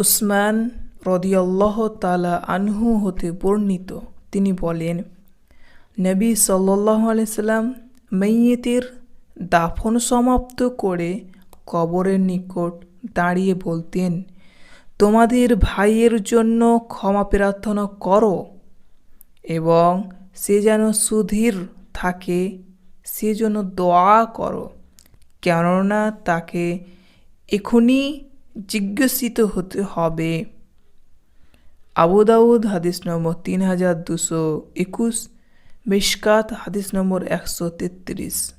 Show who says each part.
Speaker 1: উসমান রাদিয়াল্লাহু তাআলা আনহু হতে বর্ণিত, তিনি বলেন, নবী সাল্লাল্লাহু আলাইহি সাল্লাম মাইয়িতের দাফন সমাপ্ত করে কবরের নিকট দাঁড়িয়ে বলতেন, তোমাদের ভাইয়ের জন্য ক্ষমা প্রার্থনা করো এবং সে যেন সুধীর থাকে সেজন্য দোয়া করো, কেননা তাকে এখনই জিজ্ঞাসিত হতে হবে। আবু দাউদ হাদিস নম্বর 3221, মিশকাত হাদিস নম্বর 133।